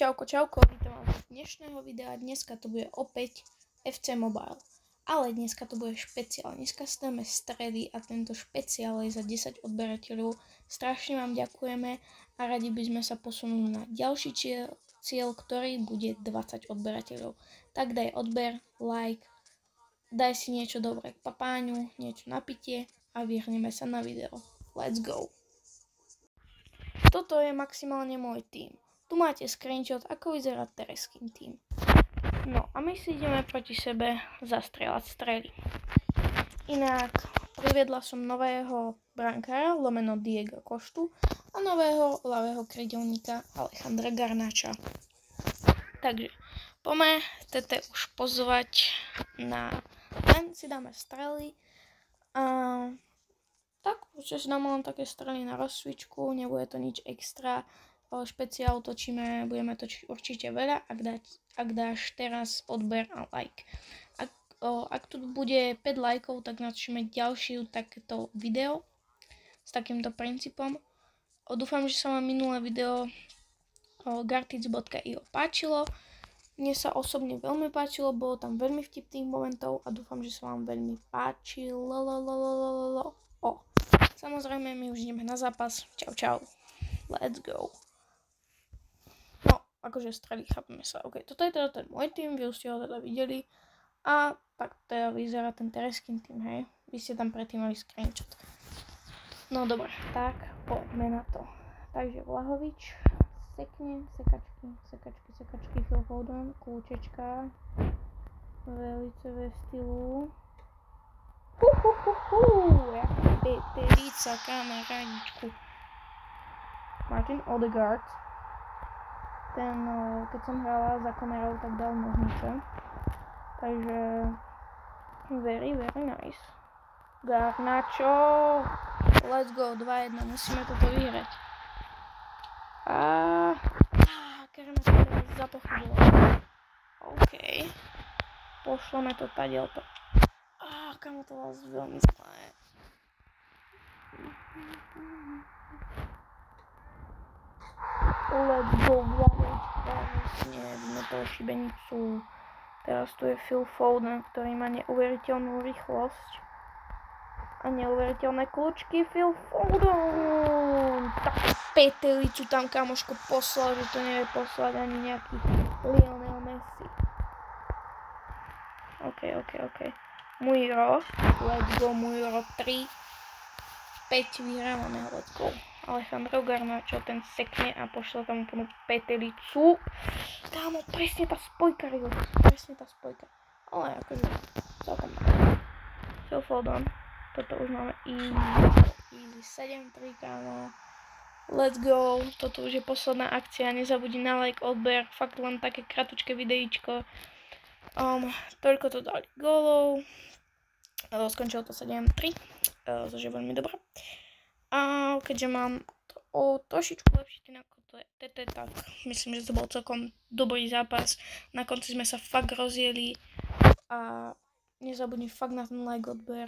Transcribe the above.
Čauko, vítam vás z dnešného videa. Dneska to bude opäť FC Mobile. Ale dneska to bude špeciál. Dneska si dáme stredy a tento špeciál je za 10 odberateľov. Strašne vám ďakujeme a radi by sme sa posunuli na ďalší cieľ, ktorý bude 20 odberateľov. Tak daj odber, like, daj si niečo dobré k papáňu, niečo na pitie a vyhrneme sa na video. Let's go! Toto je maximálne môj tím. Tu máte screenshot, ako vyzerá Tereskin tím. No a my si ideme proti sebe zastrieľať strely. Inak priviedla som nového brankára, lomeno Diego Koštu a nového ľavého krydelníka Alejandra Garnača. Takže poďme tete už pozvať na... Len si dáme strely a... Tak, určite si dáme len také strely na rozcvičku, nebude to nič extra. Špeciál točíme, budeme točiť určite veľa, ak dáš teraz odber a like. Ak tu bude 5 lajkov, tak natočíme ďalšiu takéto video s takýmto princípom. Dúfam, že sa vám minulé video gartic.io páčilo. Mne sa osobne veľmi páčilo, bolo tam veľmi vtipných momentov a dúfam, že sa vám veľmi páčilo. Samozrejme, my už ideme na zápas. Čau. Let's go. Akože strely, chápeme sa. OK, toto je teda ten môj tým, vy už ste ho teda videli. A tak teda vyzerá ten Tereskin tým, hej. Vy ste tam predtým mali screenshot. No dobre, tak poďme na to. Takže Vlahovič, sekne, sekačky, Phil Foden, kľúčečka. Velice ve stylu. Jaká peterica, kamaradičku. Martin Odegaard. Ten, keď som hrala za kamerou, tak dal nožnice. Takže very nice. Garnacho. Let's go, 2-1, musíme toto vyhrať. Garnacho teraz zapochyboval. OK. Pošleme to tadiaľto. Kamo to vás veľmi zlé. Let's go, Vlahovička, vlastne vidíme toho šibenicu. Teraz tu je Phil Foden, ktorý má neuveriteľnú rýchlosť a neuveriteľné kľúčky. Phil Foden! Takú petelicu tam kamoško poslal, že to nevie poslať ani nejaký Lionel Messi. OK. Mujro, let's go, Mujro 3. 5 vyhrávané, let's go. Alejandro Garnačo, ten sekne a pošle tam úplnú petelicu. Kámo, presne tá spojka, Rio. Ale akože, celkom tak. Phil Foden, toto už máme easy 7-3, kámo. Let's go, toto už je posledná akcia, nezabudni na like, odber, fakt len také kratučké videíčko. Toľko to dali gólov. Skončilo to 7-3, což je veľmi dobré. A keďže mám trošičku lepší tým ako to je TT, tak myslím, že to bol celkom dobrý zápas. Na konci sme sa fakt rozjeli a nezabudni fakt na ten like, odber.